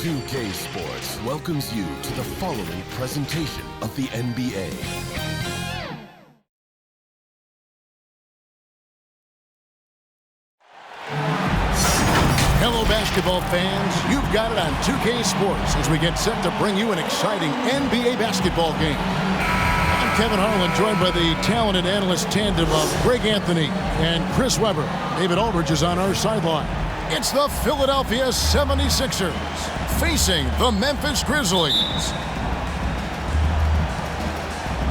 2K Sports welcomes you to the following presentation of the NBA. Hello, basketball fans. You've got it on 2K Sports as we get set to bring you an exciting NBA basketball game. I'm Kevin Harlan, joined by the talented analyst tandem of Greg Anthony and Chris Webber. David Aldridge is on our sideline. It's the Philadelphia 76ers facing the Memphis Grizzlies.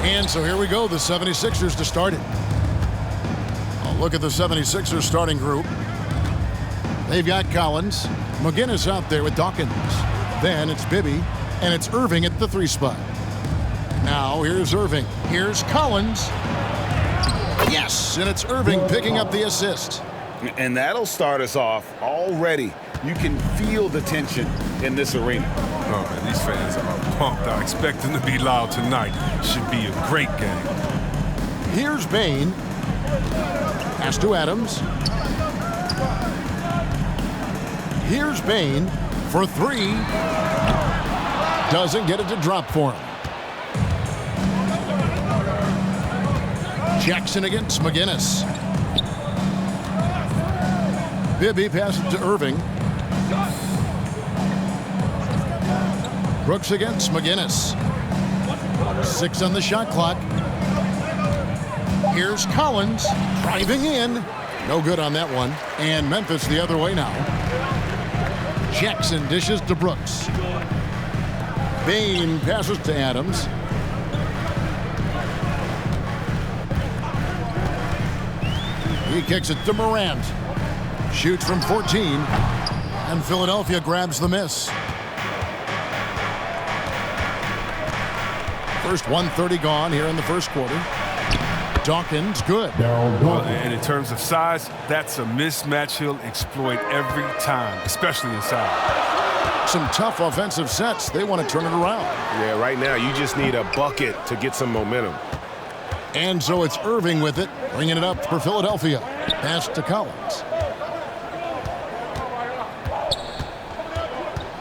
And so here we go, the 76ers to start it. I'll look at the 76ers starting group. They've got Collins, McGinnis out there with Dawkins. Then it's Bibby, and it's Irving at the 3 spot. Now here's Irving. Here's Collins. Yes, and it's Irving picking up the assist. And that'll start us off already. You can feel the tension in this arena. Oh, man, these fans are pumped. I expect them to be loud tonight. Should be a great game. Here's Bane. Pass to Adams. Here's Bane for 3. Doesn't get it to drop for him. Jackson against McGinnis. Bibby passes to Irving. Brooks against McGinnis. 6 on the shot clock. Here's Collins driving in. No good on that one. And Memphis the other way now. Jackson dishes to Brooks. Bane passes to Adams. He kicks it to Morant. Shoots from 14. And Philadelphia grabs the miss. First 1:30 gone here in the first quarter. Dawkins, good. And in terms of size, that's a mismatch he'll exploit every time, especially inside. Some tough offensive sets. They want to turn it around. Yeah, right now you just need a bucket to get some momentum. And so it's Irving with it, bringing it up for Philadelphia. Pass to Collins.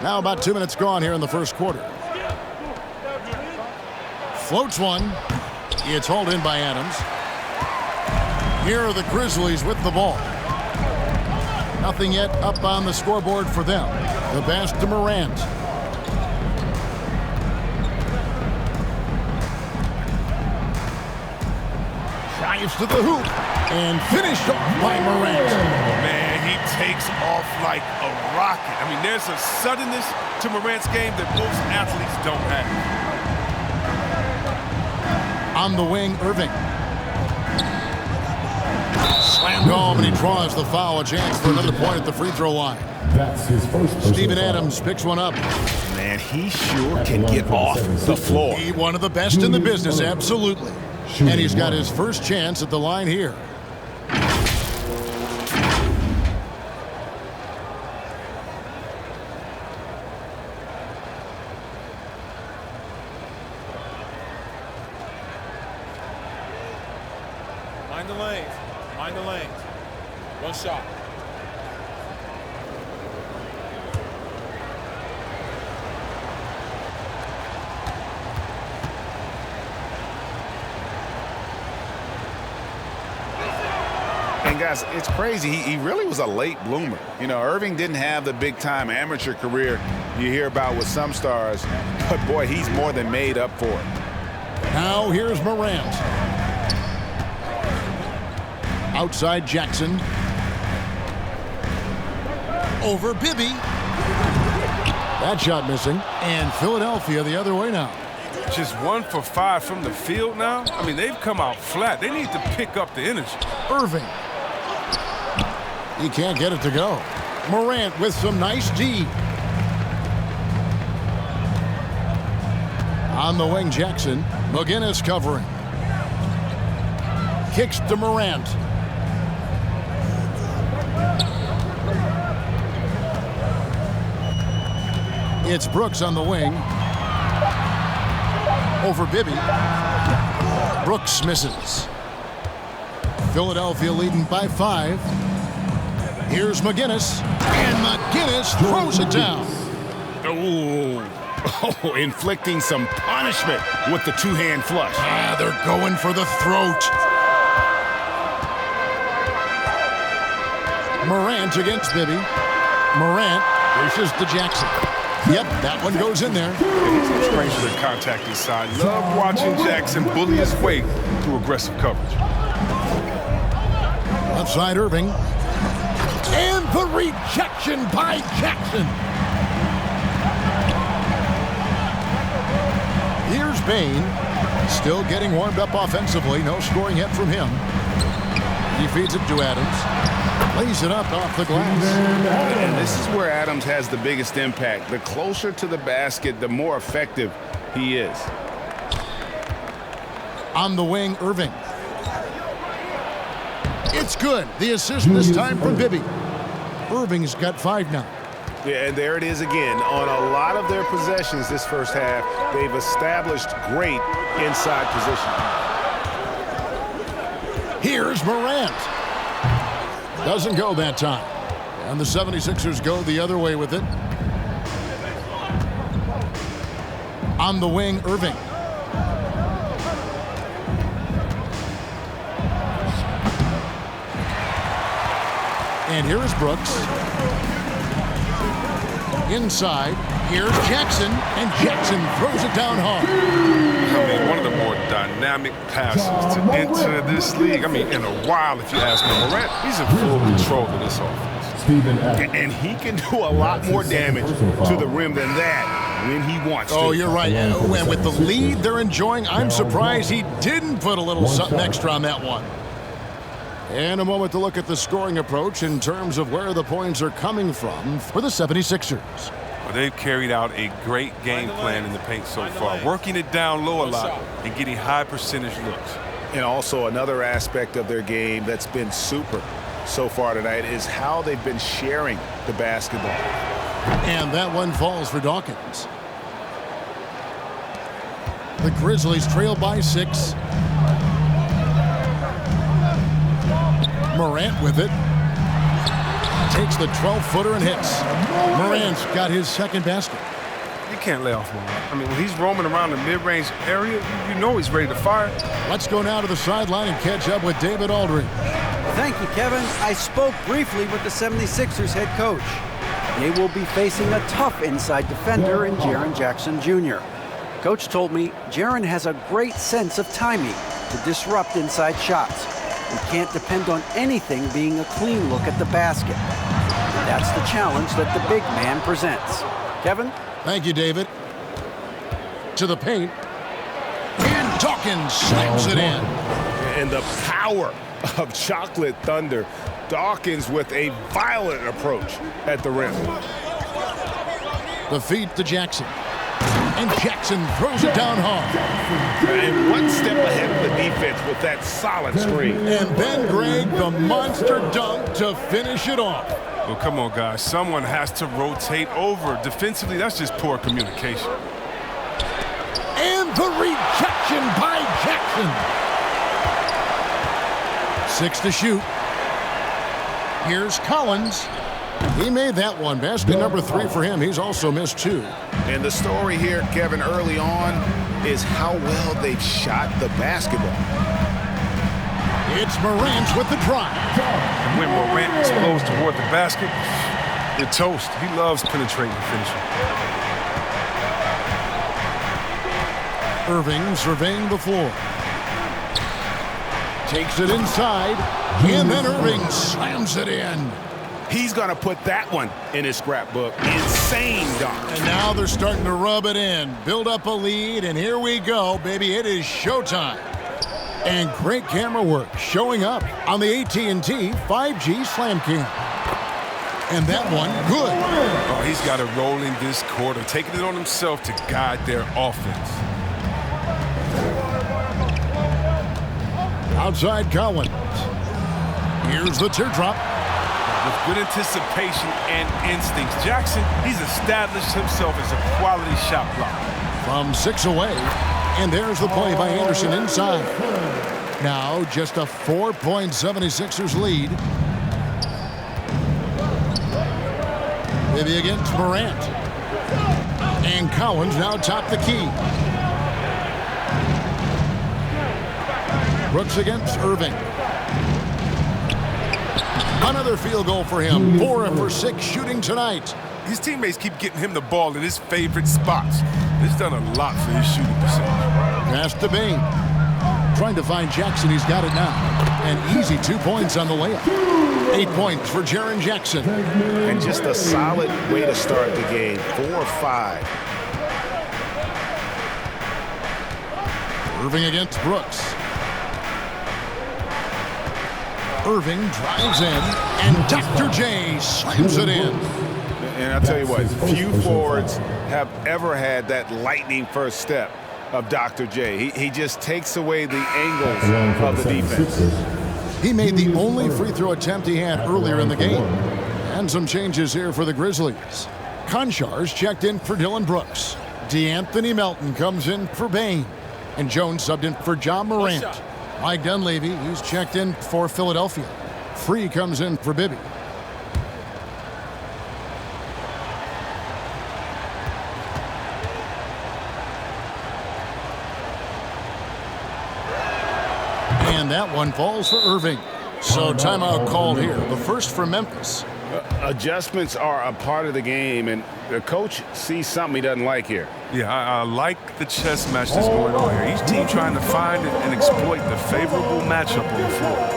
Now about 2 minutes gone here in the first quarter. Floats one. It's hauled in by Adams. Here are the Grizzlies with the ball. Nothing yet up on the scoreboard for them. The pass to Morant. Drives to the hoop. And finished off by Morant. Man, he takes off like a rocket. I mean, there's a suddenness to Morant's game that most athletes don't have. On the wing, Irving. Slammed home, and he draws the foul. A chance for another point at the free throw line. That's his first. Steven Adams picks one up. Man, he sure can get off the floor. He one of the best in the business, absolutely. And he's got his first chance at the line here. Mind the lanes. Mind the lanes. One shot. And guys, it's crazy. He really was a late bloomer. You know, Irving didn't have the big-time amateur career you hear about with some stars, but boy, he's more than made up for it. Now here's Morant. Outside Jackson. Over Bibby. That shot missing. And Philadelphia the other way now. Just 1 for 5 from the field now. I mean, they've come out flat. They need to pick up the energy. Irving. He can't get it to go. Morant with some nice D. On the wing, Jackson. McGinnis covering. Kicks to Morant. It's Brooks on the wing. Over Bibby. Brooks misses. Philadelphia leading by 5. Here's McGinnis. And McGinnis throws it down. Ooh. Oh, inflicting some punishment with the two-hand flush. Ah, they're going for the throat. Morant against Bibby. Morant versus the Jackson. Yep, that one goes in there. He's no stranger to contact inside. Love watching Jackson bully his way through aggressive coverage. Left side, Irving. And the rejection by Jackson. Here's Bain. Still getting warmed up offensively. No scoring yet from him. He feeds it to Adams. Lays it up off the glass. And this is where Adams has the biggest impact. The closer to the basket, the more effective he is. On the wing, Irving. It's good. The assist this time from Bibby. Irving's got 5 now. Yeah, and there it is again. On a lot of their possessions this first half, they've established great inside position. Here's Morant. Doesn't go that time. And the 76ers go the other way with it. On the wing, Irving. And here is Brooks. Inside, here's Jackson, and Jackson throws it down hard. I mean, one of the more dynamic passes to enter this league. I mean, in a while, if you ask me. Morant, he's in full control of this offense. And he can do a lot more damage to the rim than that when he wants to. Oh, you're right. And with the lead they're enjoying, I'm surprised he didn't put a little something extra on that one. And a moment to look at the scoring approach in terms of where the points are coming from for the 76ers. Well, they've carried out a great game plan in the paint so far, working it down low a lot and getting high percentage looks. And also another aspect of their game that's been super so far tonight is how they've been sharing the basketball. And that one falls for Dawkins. The Grizzlies trail by 6. Morant with it. Takes the 12-footer and hits. Morant's got his second basket. You can't lay off Morant. I mean, when he's roaming around the mid-range area, you know he's ready to fire. Let's go now to the sideline and catch up with David Aldridge. Thank you, Kevin. I spoke briefly with the 76ers head coach. They will be facing a tough inside defender in Jaren Jackson Jr. Coach told me Jaren has a great sense of timing to disrupt inside shots. We can't depend on anything being a clean look at the basket. And that's the challenge that the big man presents. Kevin? Thank you, David. To the paint. And Dawkins slams it in. And the power of Chocolate Thunder. Dawkins with a violent approach at the rim. The feed to Jackson. And Jackson throws it down hard. And one step ahead of the defense with that solid screen. And then Greg, the monster dunk to finish it off. Well, come on, guys. Someone has to rotate over. Defensively, that's just poor communication. And the rejection by Jackson. 6 to shoot. Here's Collins. He made that one. Basket number 3 for him. He's also missed 2. And the story here, Kevin, early on is how well they've shot the basketball. It's Morant with the drive. When Morant explodes toward the basket, you're toast. He loves penetrating and finishing. Irving surveying the floor. Takes it inside. And then Irving slams it in. He's going to put that one in his scrapbook. Insane dunk. And now they're starting to rub it in. Build up a lead, and here we go, baby. It is showtime. And great camera work showing up on the AT&T 5G Slam Cam. And that one, good. Oh, he's got it rolling this quarter, taking it on himself to guide their offense. Outside Collins. Here's the teardrop. With good anticipation and instincts, Jackson, he's established himself as a quality shot blocker. From 6 away, and there's the play by Anderson inside. Now just a 4-point 76ers lead. Maybe against Morant. And Collins now top the key. Brooks against Irving. Another field goal for him. 4 for 6 shooting tonight. His teammates keep getting him the ball in his favorite spots. It's done a lot for his shooting percentage. Pass to Bain. Trying to find Jackson. He's got it now. An easy 2 points on the layup. 8 points for Jaren Jackson. And just a solid way to start the game. 4 or 5. Irving against Brooks. Irving drives in, and Dr. J slams it in. And I'll tell you what, few forwards have ever had that lightning first step of Dr. J. He just takes away the angles of the defense. He made the only free throw attempt he had earlier in the game. And some changes here for the Grizzlies. Conchar's checked in for Dylan Brooks. DeAnthony Melton comes in for Bain. And Jones subbed in for John Morant. Mike Dunleavy, he's checked in for Philadelphia. Free comes in for Bibby. And that one falls for Irving. So timeout called here. The first for Memphis. Adjustments are a part of the game, and the coach sees something he doesn't like here. Yeah, I like the chess match that's going on here. Each team trying to find and exploit the favorable matchup on the floor.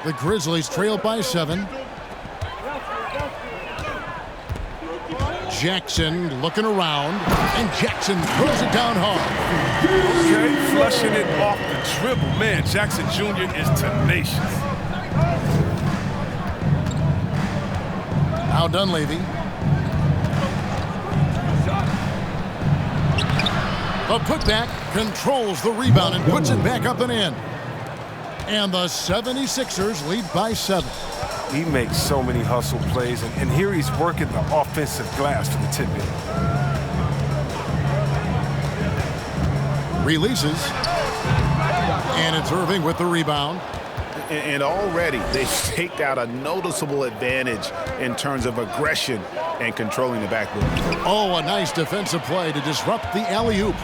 The Grizzlies trail by 7. Jackson looking around, and Jackson throws it down hard. Okay, flushing it off the dribble. Man, Jackson Jr. is tenacious. Now Dunleavy. The putback controls the rebound and puts it back up and in. And the 76ers lead by 7. He makes so many hustle plays, and here he's working the offensive glass for the tip-in. Releases. And it's Irving with the rebound. And already they've staked out a noticeable advantage in terms of aggression and controlling the backboard. Oh, a nice defensive play to disrupt the alley-oop.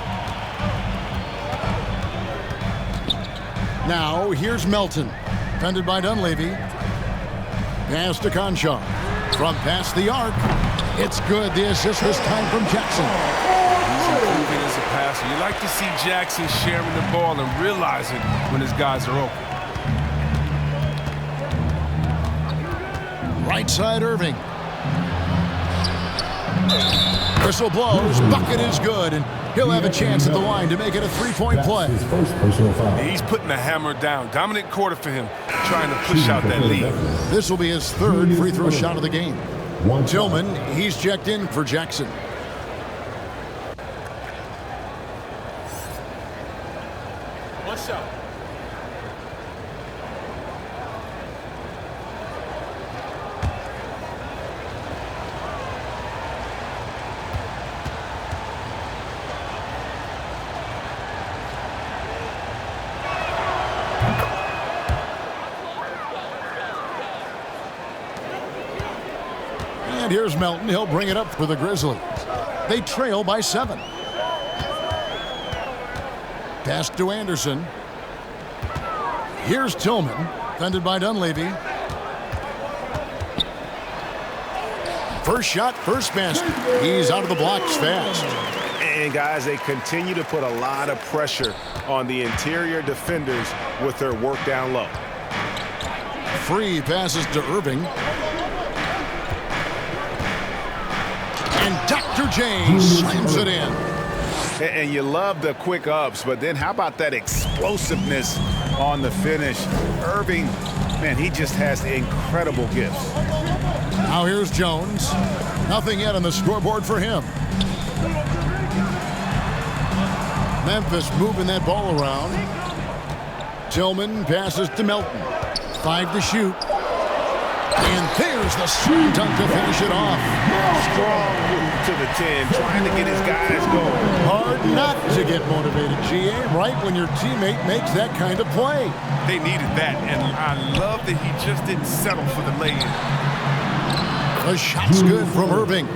Now, here's Melton. Defended by Dunleavy. Pass to Conchar. From past the arc. It's good. The assist this time from Jackson. He's improving as a passer. You like to see Jackson sharing the ball and realizing when his guys are open. Right side, Irving. Whistle blows. Bucket is good. And he'll have a chance at the line to make it a three-point play. He's putting the hammer down. Dominant quarter for him, trying to push out that lead. This will be his third free throw shot of the game. Tillman, he's checked in for Jackson. One shot. And here's Melton. He'll bring it up for the Grizzlies. They trail by 7. Pass to Anderson. Here's Tillman. Defended by Dunleavy. First shot, first basket. He's out of the blocks fast. And guys, they continue to put a lot of pressure on the interior defenders with their work down low. Free passes to Irving. And Dr. J slams it in. And you love the quick ups, but then how about that explosiveness on the finish? Irving, man, he just has incredible gifts. Now here's Jones. Nothing yet on the scoreboard for him. Memphis moving that ball around. Tillman passes to Melton. 5 to shoot. And there's the slam dunk to finish it off. Strong move to the 10, trying to get his guys going. Hard not to get motivated, GA, right when your teammate makes that kind of play. They needed that, and I love that he just didn't settle for the lay-in. The shot's good from Irving.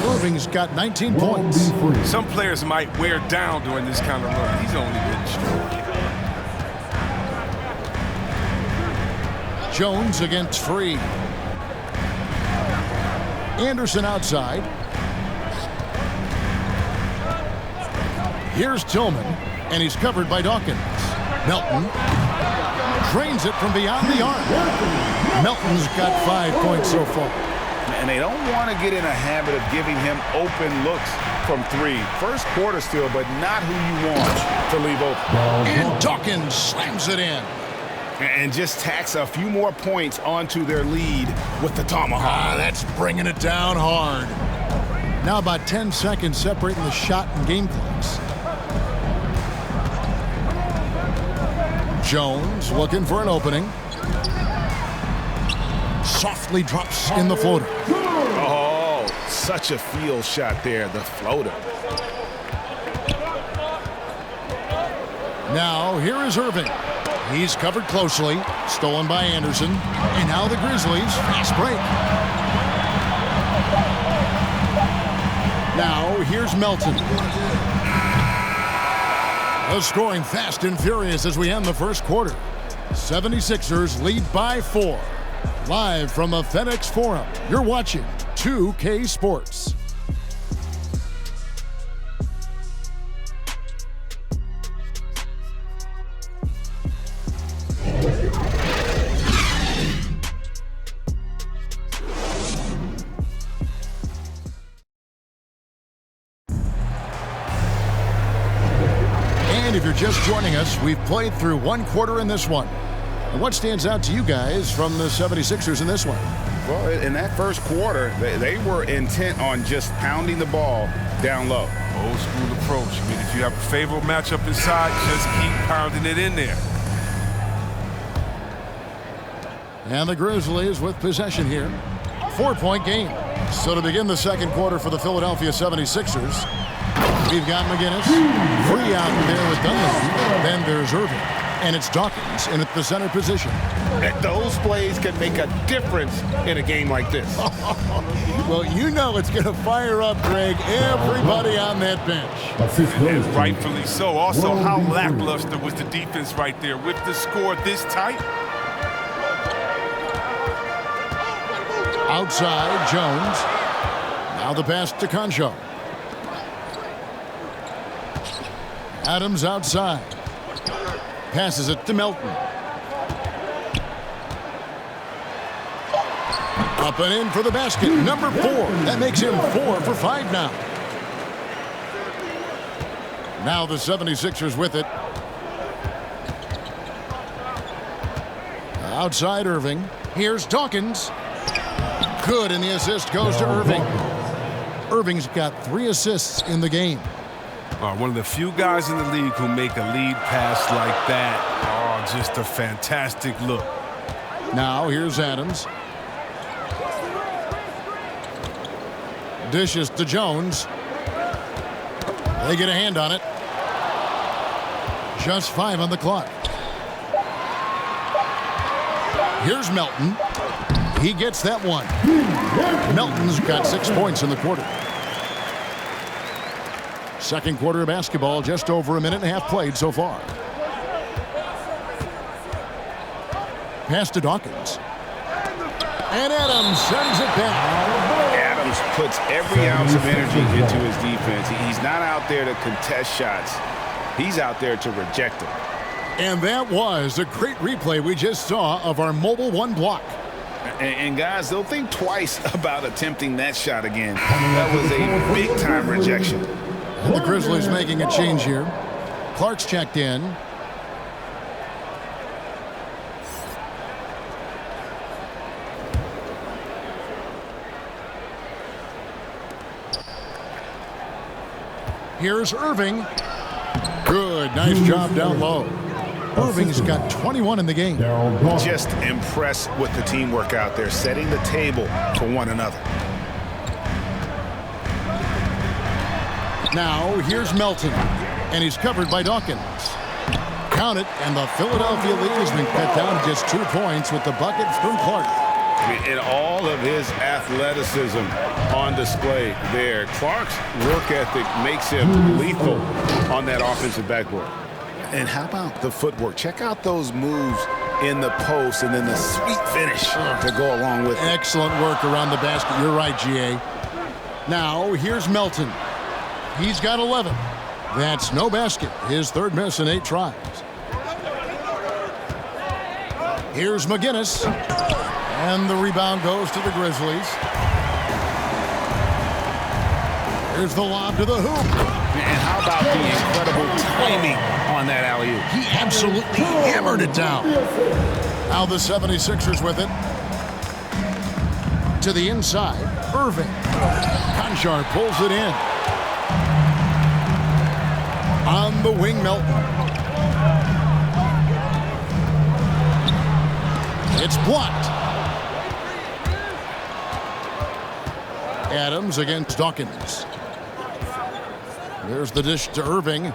Irving's got 19 points. Some players might wear down during this kind of run. He's only getting strong. Jones against Free. Anderson outside. Here's Tillman, and he's covered by Dawkins. Melton drains it from beyond the arc. Melton's got 5 points so far. And they don't want to get in a habit of giving him open looks from 3. First quarter still, but not who you want to leave open. And Dawkins slams it in. And just tacks a few more points onto their lead with the tomahawk. That's bringing it down hard. Now about 10 seconds separating the shot and game clocks. Jones looking for an opening. Softly drops in the floater. Oh, such a field shot there, the floater. Now here is Irving. He's covered closely, stolen by Anderson. And now the Grizzlies, fast break. Now here's Melton. The scoring fast and furious as we end the first quarter. 76ers lead by 4. Live from the FedEx Forum, you're watching 2K Sports. And if you're just joining us, we've played through 1 quarter in this one. And what stands out to you guys from the 76ers in this one? Well, in that first quarter, they were intent on just pounding the ball down low. Old school approach. I mean, if you have a favorable matchup inside, just keep pounding it in there. And the Grizzlies with possession here. 4-point game. So to begin the second quarter for the Philadelphia 76ers, we've got McGinnis, Free out there with Dunleavy. Then there's Irving. And it's Dawkins in at the center position. Those plays can make a difference in a game like this. Well, you know it's going to fire up, Greg, everybody on that bench. And rightfully so. Also, how lackluster was the defense right there with the score this tight? Outside, Jones. Now the pass to Concho. Adams outside. Passes it to Melton. Up and in for the basket. Number 4. That makes him 4 for 5 now. Now the 76ers with it. Outside Irving. Here's Dawkins. Good, and the assist goes to Irving. Irving's got 3 assists in the game. One of the few guys in the league who make a lead pass like that. Oh, just a fantastic look. Now here's Adams. Dishes to Jones. They get a hand on it. Just 5 on the clock. Here's Melton. He gets that one. Melton's got 6 points in the quarter. Second quarter of basketball, just over a minute and a half played so far. Pass to Dawkins. And Adams sends it back. just puts every ounce of energy into his defense. He's not out there to contest shots. He's out there to reject them. And that was a great replay we just saw of our mobile one block. And guys, they'll think twice about attempting that shot again. That was a big-time rejection. And the Grizzlies making a change here. Clark's checked in. Here's Irving. Good, nice job down low. Irving's got 21 in the game. Just impressed with the teamwork out there, setting the table for one another. Now, here's Melton, and he's covered by Dawkins. Count it, and the Philadelphia lead has been cut down to just 2 points with the bucket from Clark. And all of his athleticism on display there. Clark's work ethic makes him lethal on that offensive backboard. And how about the footwork? Check out those moves in the post and then the sweet finish to go along with it. Excellent work around the basket. You're right, G.A. Now, here's Melton. He's got 11. That's no basket. His third miss in 8 tries. Here's McGinnis. And the rebound goes to the Grizzlies. Here's the lob to the hoop. And how about the incredible timing on that alley-oop? He absolutely hammered it down. Now the 76ers with it. To the inside, Irving. Conchar pulls it in. On the wing, Melton. It's blocked. Adams against Dawkins. There's the dish to Irving.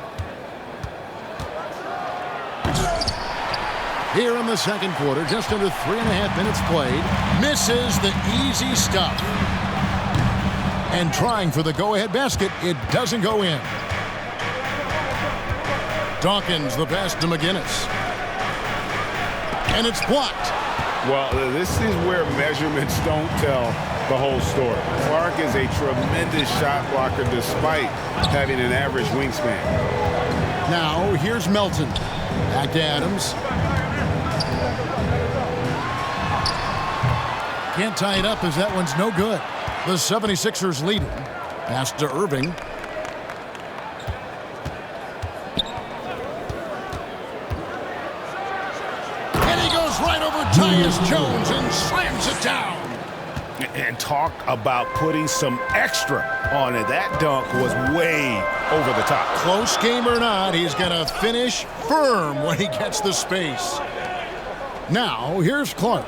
Here in the second quarter, just under 3.5 minutes played. Misses the easy stuff. And trying for the go-ahead basket, it doesn't go in. Dawkins, the pass to McGinnis. And it's blocked. Well, this is where measurements don't tell the whole story. Clark is a tremendous shot blocker despite having an average wingspan. Now, here's Melton. Back to Adams. Can't tie it up as that one's no good. The 76ers leading. Pass to Irving. And he goes right over Tyus Jones and slams it down. And talk about putting some extra on it. That dunk was way over the top. Close game or not, he's going to finish firm when he gets the space. Now, here's Clark.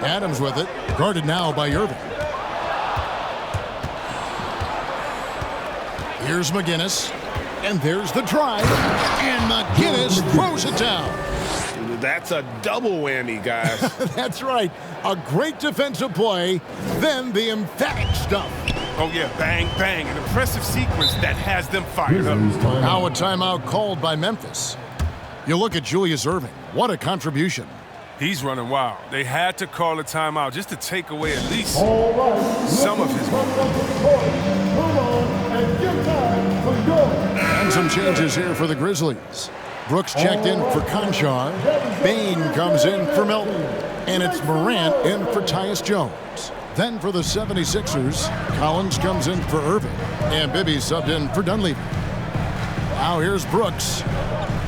Adams with it, guarded now by Irving. Here's McGinnis, and there's the drive, and McGinnis throws it down. That's a double whammy, guys. That's right. A great defensive play, then the emphatic stuff. Oh, yeah, bang, bang. An impressive sequence that has them fired up. Now a timeout called by Memphis. You look at Julius Irving. What a contribution. He's running wild. They had to call a timeout just to take away at least some of his And some changes here for the Grizzlies. Brooks checked in for Conchar. Bain comes in for Melton. And it's Morant in for Tyus Jones. Then for the 76ers, Collins comes in for Irving. And Bibby subbed in for Dunleavy. Now here's Brooks.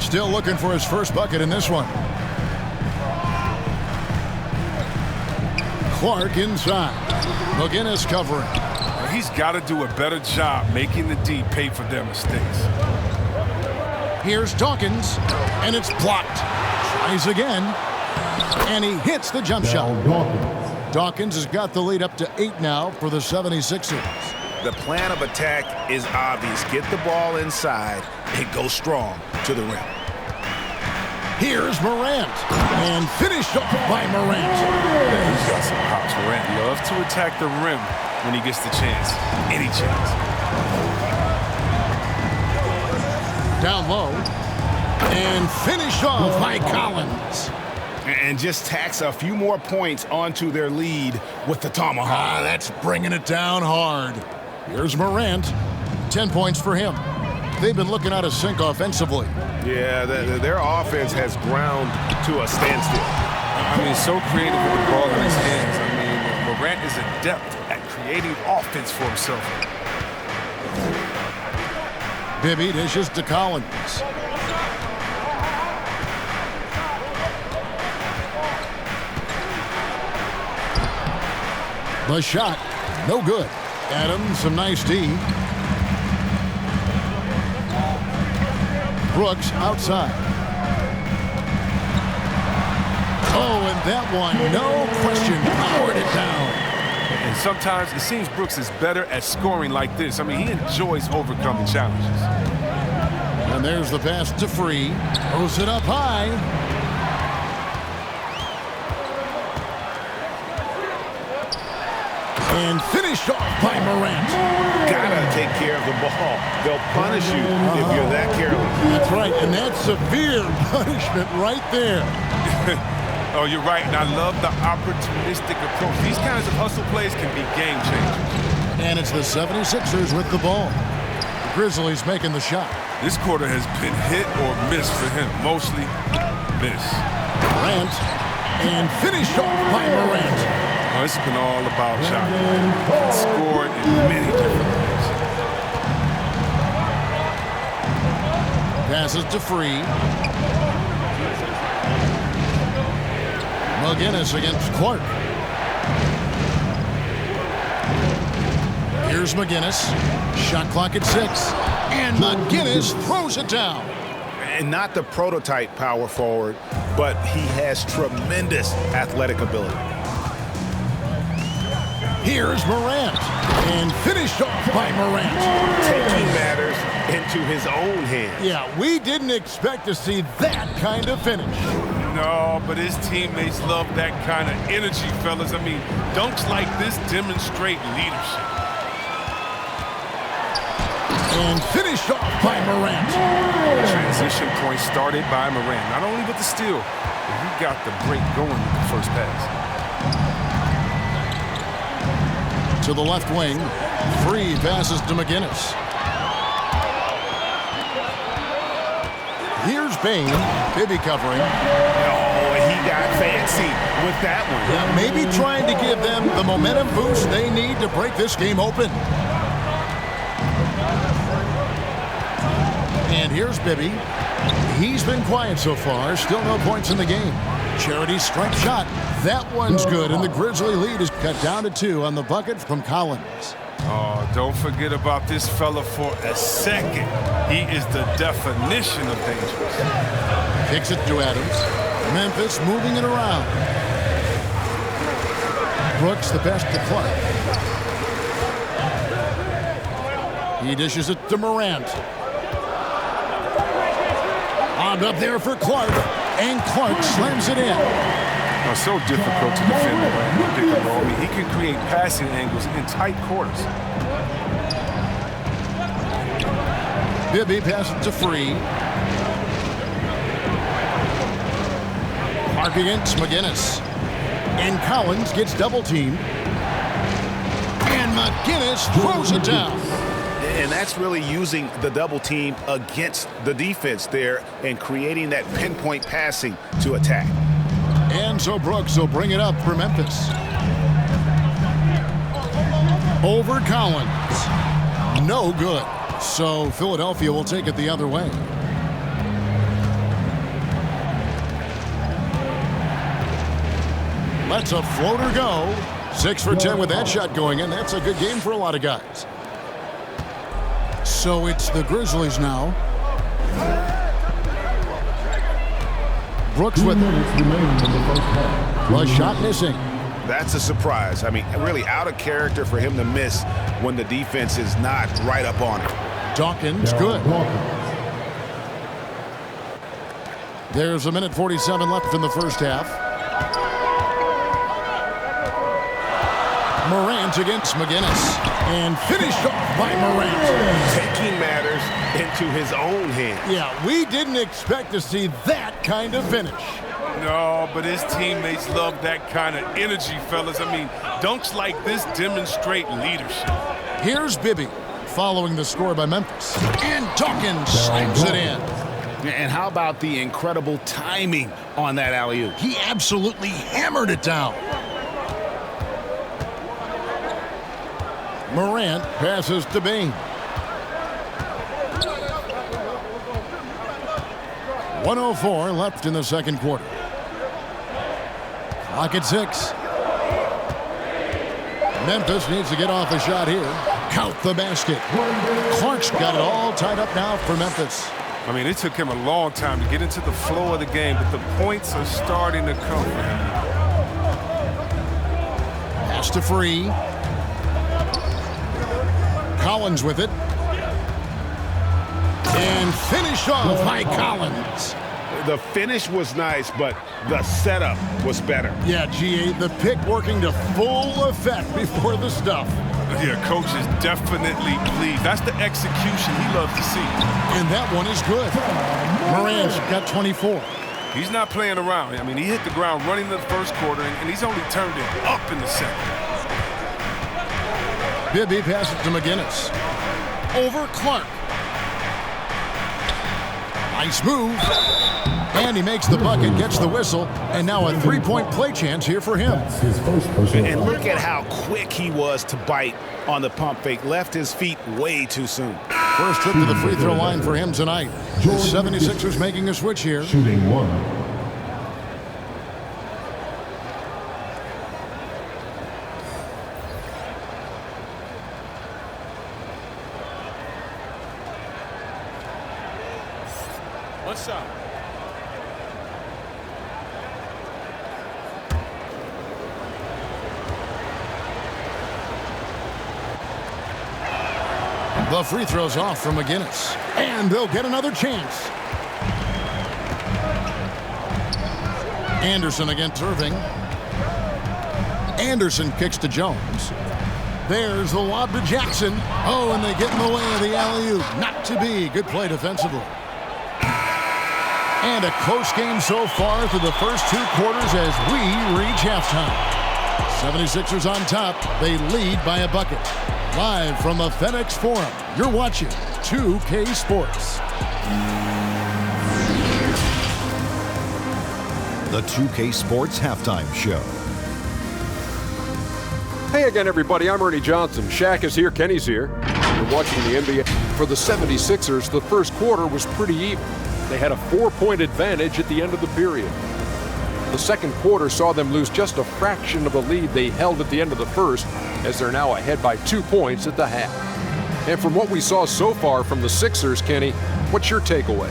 Still looking for his first bucket in this one. Clark inside. McGinnis covering. He's got to do a better job making the D pay for their mistakes. Here's Dawkins, and it's blocked. Tries again, and he hits the jump shot. Dawkins has got the lead up to 8 now for the 76ers. The plan of attack is obvious. Get the ball inside and go strong to the rim. Here's Morant, and finished off by Morant. Yeah, he's got some hops. Morant loves to attack the rim when he gets the chance. Any chance. Down low, and finished off by Collins. And just tacks a few more points onto their lead with the tomahawk. That's bringing it down hard. Here's Morant. 10 points for him. They've been looking out of sync offensively. Yeah, their offense has ground to a standstill. I mean, so creative with the ball in his hands. I mean, Morant is adept at creating offense for himself. Bibby dishes to Collins. The shot, no good. Adams, some nice D. Brooks outside. Oh, and that one, no question, powered it down. And sometimes it seems Brooks is better at scoring like this. I mean, he enjoys overcoming challenges. And there's the pass to Free. Throws it up high. And finished off by Morant. Gotta take care of the ball. They'll punish you if you're that careless. That's right, and that's severe punishment right there. Oh, you're right, and I love the opportunistic approach. These kinds of hustle plays can be game changers. And it's the 76ers with the ball. The Grizzlies making the shot. This quarter has been hit or miss for him. Mostly miss. Morant, and finished off by Morant. Oh, it's been all about shot. Scored in many different ways. Passes to Free. McGinnis against Clark. Here's McGinnis. Shot clock at 6. And McGinnis throws it down. And not the prototype power forward, but he has tremendous athletic ability. Here's Morant. And finished off by Morant. Taking matters into his own hands. Yeah, we didn't expect to see that kind of finish. No, but his teammates love that kind of energy, fellas. I mean, dunks like this demonstrate leadership. And finished off by Morant. Transition point started by Morant. Not only with the steal, but he got the break going with the first pass. To the left wing. Free passes to McGinnis. Here's Bain. Bibby covering. Oh, he got fancy with that one. Yeah, maybe trying to give them the momentum boost they need to break this game open. And here's Bibby. He's been quiet so far. Still no points in the game. Charity strike shot. That one's good, and the Grizzly lead is cut down to 2 on the bucket from Collins. Oh, don't forget about this fella for a second. He is the definition of dangerous. Kicks it to Adams. Memphis moving it around. Brooks the best to Clark. He dishes it to Morant. On up there for Clark. And Clark slams it in. Oh, so difficult to defend Morant. Pick and roll. I mean, he can create passing angles in tight quarters. Bibby passes to Free. Clark against McGinnis. And Collins gets double-teamed. And McGinnis throws it down. And that's really using the double team against the defense there and creating that pinpoint passing to attack. And so Brooks will bring it up for Memphis. Over Collins. No good. So Philadelphia will take it the other way. Lets a floater go. 6 for 10 with that shot going in. That's a good game for a lot of guys. So it's the Grizzlies now. Brooks with it. The shot missing. That's a surprise. I mean, really out of character for him to miss when the defense is not right up on it. Dawkins, good. There's 1:47 left in the first half. Morant against McGinnis. And finished off by Morant. Taking matters into his own hands. Yeah, we didn't expect to see that kind of finish. No, but his teammates love that kind of energy, fellas. I mean, dunks like this demonstrate leadership. Here's Bibby following the score by Memphis. And Dawkins slams it in. And how about the incredible timing on that alley-oop? He absolutely hammered it down. Morant passes to Bain. 1:04 left in the second quarter. Clock at 6. Memphis needs to get off a shot here. Count the basket. Clark's got it all tied up now for Memphis. I mean, it took him a long time to get into the flow of the game, but the points are starting to come for him. Pass to Free. Collins with it. And finish off by Collins. The finish was nice, but the setup was better. Yeah, GA, the pick working to full effect before the stuff. Yeah, coach is definitely pleased. That's the execution he loves to see. And that one is good. Morant's got 24. He's not playing around. I mean, he hit the ground running in the first quarter, and he's only turned it up in the second. Bibby passes to McGinnis. Over Clark. Nice move. And he makes the bucket, gets the whistle, and now a three-point play chance here for him. And look at how quick he was to bite on the pump fake. Left his feet way too soon. First trip to the free throw line for him tonight. The 76ers making a switch here. Shooting 1. What's up? The free throw's off from McGinnis. And they'll get another chance. Anderson against Irving. Anderson kicks to Jones. There's the lob to Jackson. Oh, and they get in the way of the alley-oop. Not to be. Good play defensively. And a close game so far through the first two quarters as we reach halftime. 76ers on top. They lead by a bucket. Live from the FedEx Forum, you're watching 2K Sports. The 2K Sports Halftime Show. Hey again, everybody. I'm Ernie Johnson. Shaq is here. Kenny's here. You're watching the NBA. For the 76ers, the first quarter was pretty even. They had a 4-point advantage at the end of the period. The second quarter saw them lose just a fraction of the lead they held at the end of the first, as they're now ahead by 2 points at the half. And from what we saw so far from the Sixers, Kenny, what's your takeaway?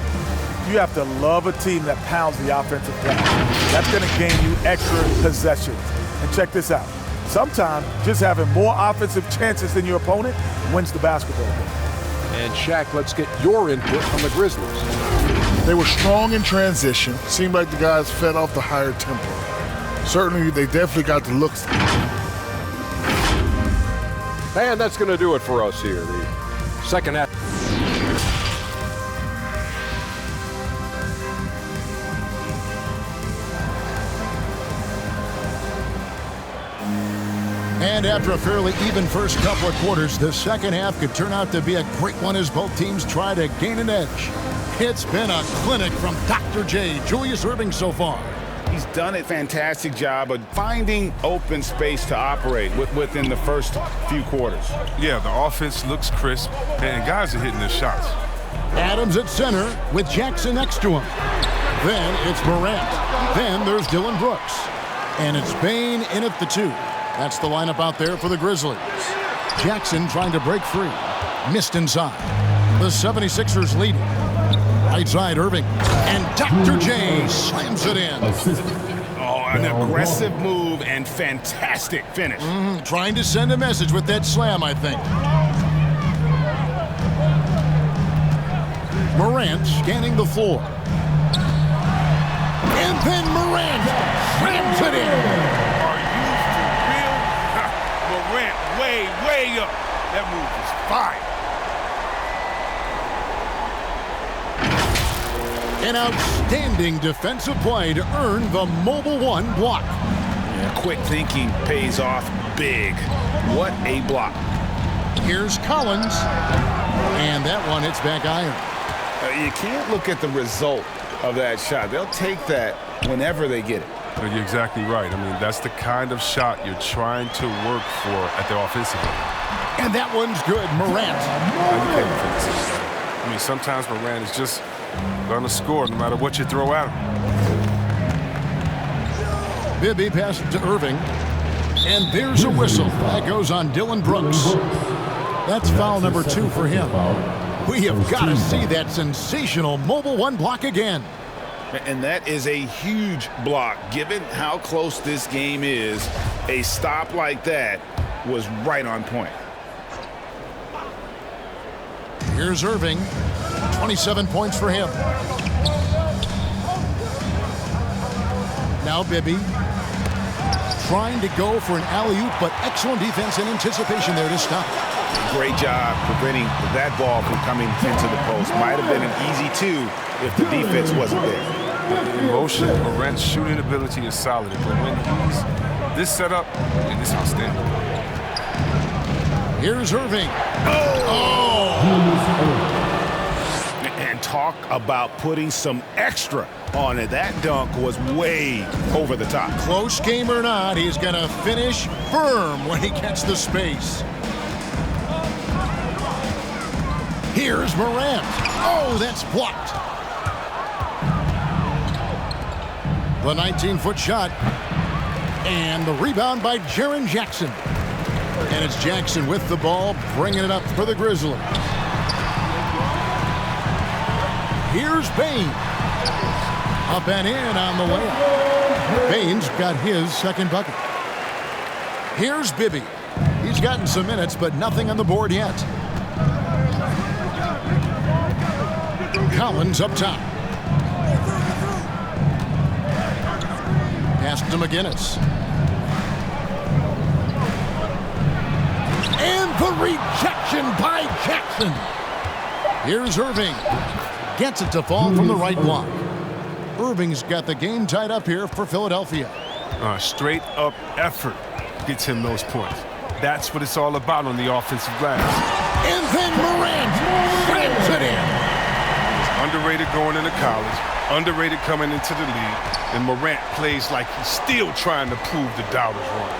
You have to love a team that pounds the offensive glass. That's going to gain you extra possessions. And check this out. Sometimes just having more offensive chances than your opponent wins the basketball game. And Shaq, let's get your input on the Grizzlies. They were strong in transition. Seemed like the guys fed off the higher tempo. Certainly, they definitely got the looks. And that's going to do it for us here. The second half. And after a fairly even first couple of quarters, the second half could turn out to be a great one as both teams try to gain an edge. It's been a clinic from Dr. J, Julius Irving so far. He's done a fantastic job of finding open space to operate within the first few quarters. Yeah, the offense looks crisp, and guys are hitting their shots. Adams at center with Jackson next to him. Then it's Morant. Then there's Dylan Brooks. And it's Bain in at the 2. That's the lineup out there for the Grizzlies. Jackson trying to break free. Missed inside. The 76ers leading. Right side, Irving. And Dr. J slams it in. Oh, an aggressive move and fantastic finish. Trying to send a message with that slam, I think. Morant scanning the floor. And then Morant slams it in. Are you for real? Morant way up. That move is fire. An outstanding defensive play to earn the Mobile One block. Yeah, quick thinking pays off big. What a block. Here's Collins. And that one hits back iron. You can't look at the result of that shot. They'll take that whenever they get it. You're exactly right. I mean, that's the kind of shot you're trying to work for at the offensive end. And that one's good. Morant. I mean, sometimes Morant is just going to score no matter what you throw at him. Bibby passes to Irving. And there's a whistle. That goes on Dylan Brooks. That's foul number 2 for him. We have got to see that sensational Mobile One block again. And that is a huge block. Given how close this game is, a stop like that was right on point. Here's Irving. 27 points for him. Now Bibby. Trying to go for an alley-oop, but excellent defense and anticipation there to stop. Great job preventing that ball from coming into the post. Might have been an easy 2 if the defense wasn't there. In motion, Morant's shooting ability is solid, but when he's this setup, it's outstanding. Here's Irving. And talk about putting some extra on it. That dunk was way over the top. Close game or not, he's going to finish firm when he gets the space. Here's Morant. Oh, that's blocked. The 19-foot shot. And the rebound by Jaren Jackson. And it's Jackson with the ball, bringing it up for the Grizzlies. Here's Bain. Up and in on the layup. Bain's got his second bucket. Here's Bibby. He's gotten some minutes, but nothing on the board yet. Collins up top. Pass to McGinnis. And the rejection by Jackson. Here's Irving. Gets it to fall from the right block. Irving's got the game tied up here for Philadelphia. Straight up effort gets him those points. That's what it's all about on the offensive glass. And then Morant slams it in. He's underrated going into college, underrated coming into the league, and Morant plays like he's still trying to prove the doubters wrong.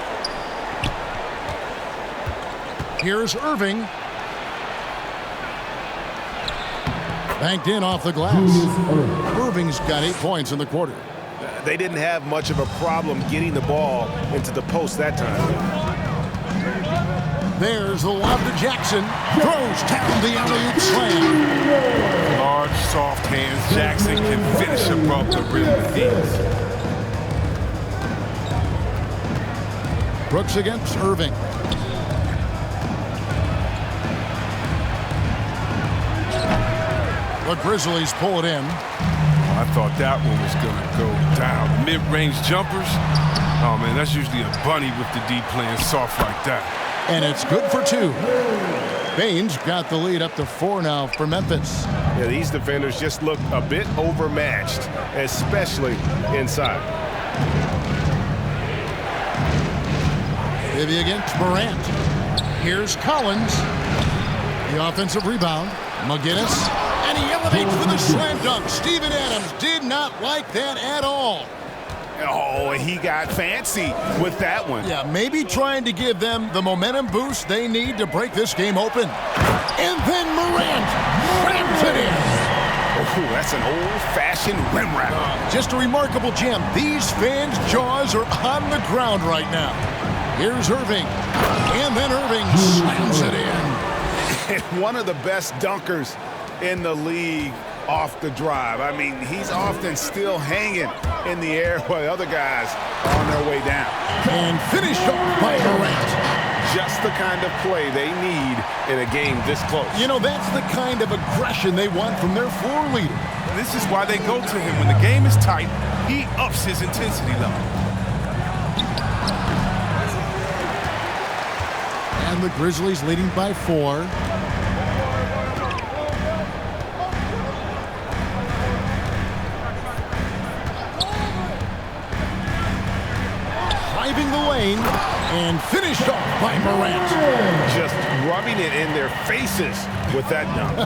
Here's Irving. Banked in off the glass. Irving's got 8 points in the quarter. They didn't have much of a problem getting the ball into the post that time. There's the lob to Jackson. Throws down the alley-oop slam. Large, soft hands. Jackson can finish above the rim with ease. Brooks against Irving. The Grizzlies pull it in. I thought that one was going to go down. Mid-range jumpers. Oh, man, that's usually a bunny with the D playing soft like that. And it's good for 2. Bain's got the lead up to 4 now for Memphis. Yeah, these defenders just look a bit overmatched, especially inside. Bibby against Morant. Here's Collins. The offensive rebound. McGinnis. And he elevates for the slam dunk. Steven Adams did not like that at all. Oh, he got fancy with that one. Yeah, maybe trying to give them the momentum boost they need to break this game open. And then Morant slams it in. Oh, that's an old-fashioned rim wrap. Just a remarkable gem. These fans' jaws are on the ground right now. Here's Irving. And then Irving slams it in. One of the best dunkers in the league off the drive. I mean, he's often still hanging in the air while other guys are on their way down. And finished off by Morant. Just the kind of play they need in a game this close. You know, that's the kind of aggression they want from their floor leader. This is why they go to him. When the game is tight, he ups his intensity level. And the Grizzlies leading by 4. And finished off by Morant. Just rubbing it in their faces with that dunk.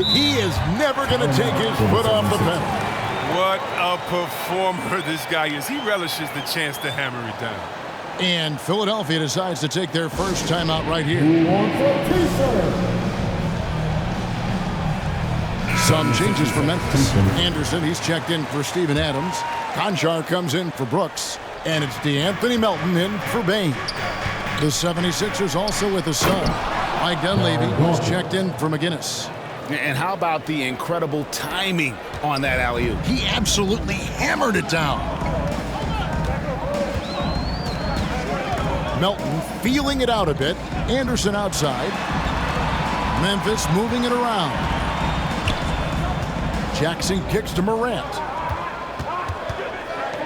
He is never going to take his foot off the pedal. What a performer this guy is. He relishes the chance to hammer it down. And Philadelphia decides to take their first timeout right here. Some changes for Memphis. Anderson, he's checked in for Steven Adams. Conchar comes in for Brooks. And it's DeAnthony Melton in for Bain. The 76ers also with a sub. Mike Dunleavy, who's checked in for McGinnis. And how about the incredible timing on that alley-oop? He absolutely hammered it down. Melton feeling it out a bit. Anderson outside. Memphis moving it around. Jackson kicks to Morant.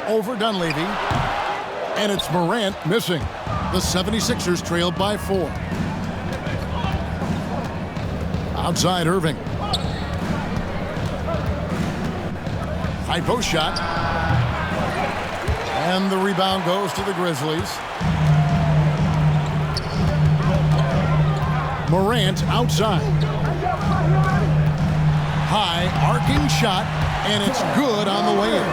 Over Dunleavy. And it's Morant missing. The 76ers trailed by 4. Outside Irving. High post shot. And the rebound goes to the Grizzlies. Morant outside. High arcing shot, and it's good on the way in.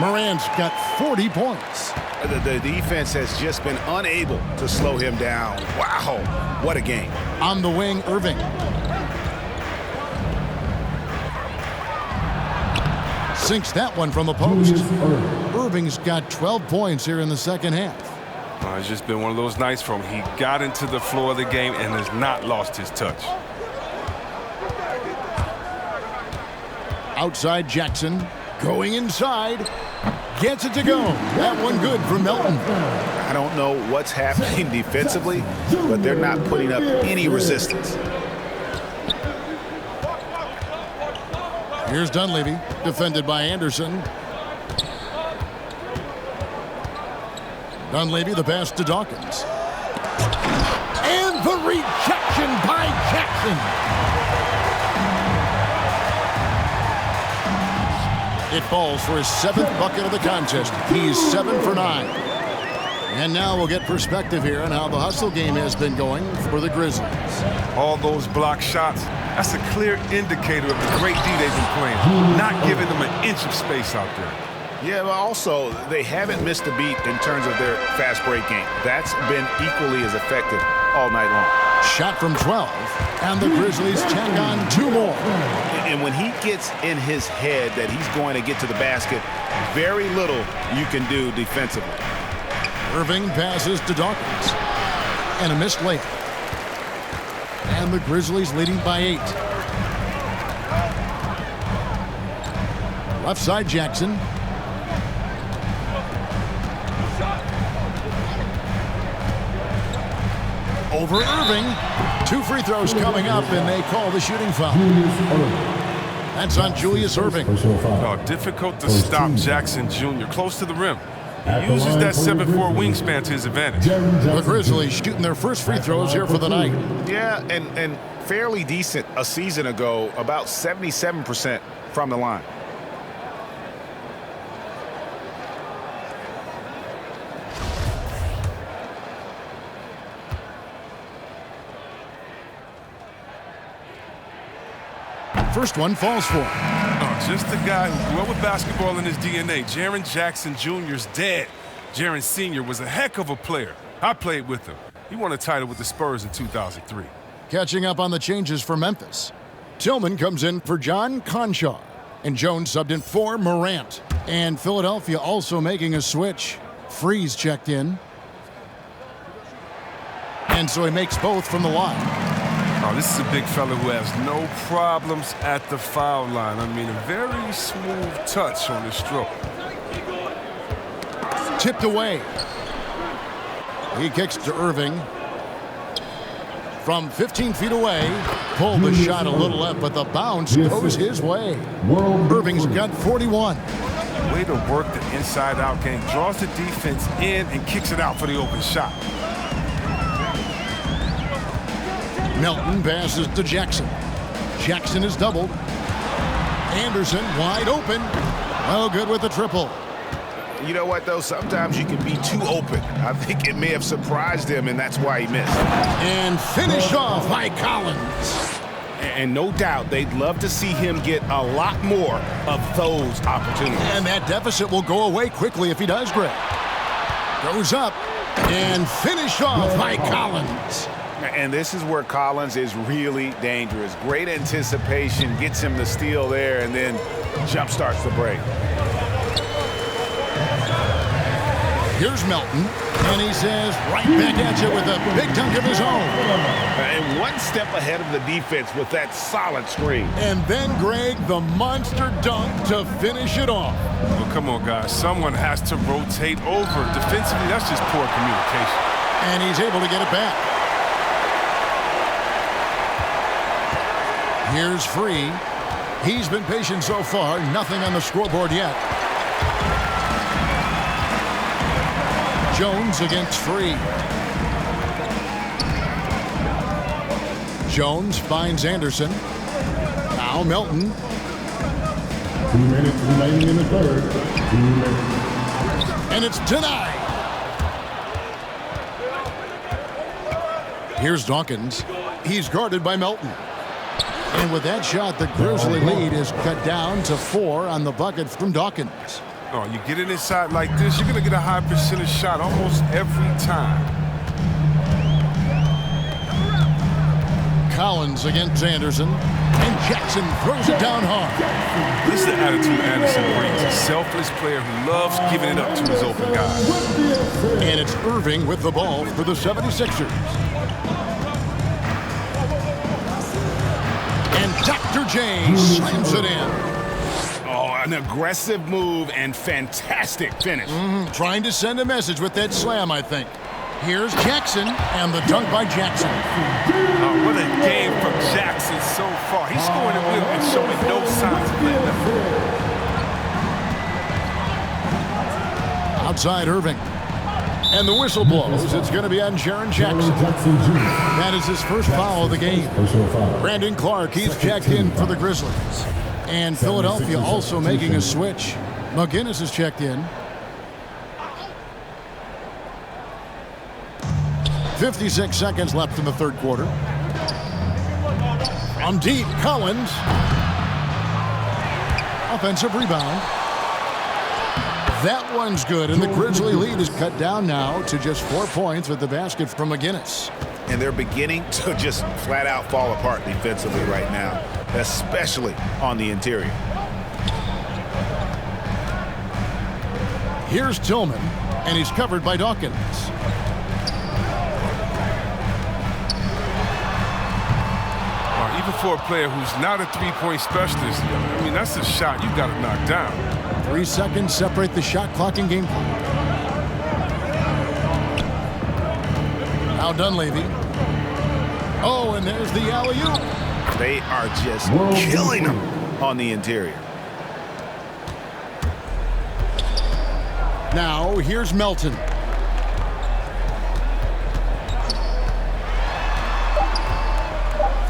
Morant's got 40 points. The defense has just been unable to slow him down. Wow, what a game. On the wing, Irving. Sinks that one from the post. Irving's got 12 points here in the second half. It's just been one of those nights for him. He got into the floor of the game and has not lost his touch. Outside Jackson. Going inside. Gets it to go. That one good for Melton. I don't know what's happening defensively, but they're not putting up any resistance. Here's Dunleavy, defended by Anderson. Dunleavy, the pass to Dawkins. And the rejection by Jackson. It falls for his 7th bucket of the contest. He's 7 for 9. And now we'll get perspective here on how the hustle game has been going for the Grizzlies. All those block shots, that's a clear indicator of the great D they've been playing, not giving them an inch of space out there. Yeah, but also, they haven't missed a beat in terms of their fast break game. That's been equally as effective all night long. Shot from 12, and the Grizzlies tack on 2 more. And when he gets in his head that he's going to get to the basket, very little you can do defensively. Irving passes to Dawkins. And a missed layup. And the Grizzlies leading by 8. Left side Jackson. Over Irving. 2 free throws coming up, and they call the shooting foul. That's on Julius Irving. Oh, difficult to stop Jackson Jr. close to the rim. He uses that 7'4" wingspan to his advantage. The Grizzlies shooting their first free throws here for the night. Yeah, and fairly decent a season ago, about 77% from the line. First one falls for him. Oh, just the guy who grew up with basketball in his DNA. Jaren Jackson Jr.'s dead. Jaren Sr. was a heck of a player. I played with him. He won a title with the Spurs in 2003. Catching up on the changes for Memphis. Tillman comes in for John Conchar. And Jones subbed in for Morant. And Philadelphia also making a switch. Freeze checked in. And so he makes both from the line. Oh, this is a big fella who has no problems at the foul line. I mean, a very smooth touch on his stroke. Tipped away. He kicks to Irving. From 15 feet away. Pulled the shot a little left, but the bounce goes his way. Irving's got 41. Way to work the inside-out game. Draws the defense in and kicks it out for the open shot. Melton passes to Jackson. Jackson is doubled. Anderson wide open. Oh, good with the triple. You know what, though? Sometimes you can be too open. I think it may have surprised him, and that's why he missed. And finished off by Collins. And no doubt they'd love to see him get a lot more of those opportunities. And that deficit will go away quickly if he does, Greg. Goes up and finished off by Collins. And this is where Collins is really dangerous. Great anticipation, gets him the steal there, and then jump starts the break. Here's Melton, and he says right back at you with a big dunk of his own. And one step ahead of the defense with that solid screen. And then, Greg, the monster dunk to finish it off. Well, come on, guys. Someone has to rotate over. Defensively, that's just poor communication. And he's able to get it back. Here's Free. He's been patient so far. Nothing on the scoreboard yet. Jones against Free. Jones finds Anderson. Now Melton. 2 minutes remaining in the third. 2 minutes. And it's denied. Here's Dawkins. He's guarded by Melton. And with that shot, the Grizzly lead is cut down to 4 on the bucket from Dawkins. Oh, you get it inside like this, you're going to get a high percentage shot almost every time. Collins against Anderson. And Jackson throws it down hard. This is the attitude Anderson brings. A selfless player who loves giving it up to his open guys. And it's Irving with the ball for the 76ers. And Dr. J slams it in. Oh, an aggressive move and fantastic finish. Trying to send a message with that slam, I think. Here's Jackson, and the dunk by Jackson. Oh, what a game from Jackson so far. He's scoring at will and showing no signs of letting up. Outside Irving. And the whistle blows. It's going to be on Jaren Jackson. That is his first foul of the game. Brandon Clark, he's checked in for the Grizzlies. And Philadelphia also making a switch. McGinnis is checked in. 56 seconds left in the third quarter. From deep, Collins. Offensive rebound. That one's good, and the Grizzly lead is cut down now to just 4 points with the basket from McGinnis. And they're beginning to just flat out fall apart defensively right now, especially on the interior. Here's Tillman, and he's covered by Dawkins. Even for a player who's not a three-point specialist, I mean, that's a shot you got to knock down. 3 seconds separate the shot clock and game clock. Now Dunleavy. Oh, and there's the alley-oop. They are just killing them on the interior. Now here's Melton.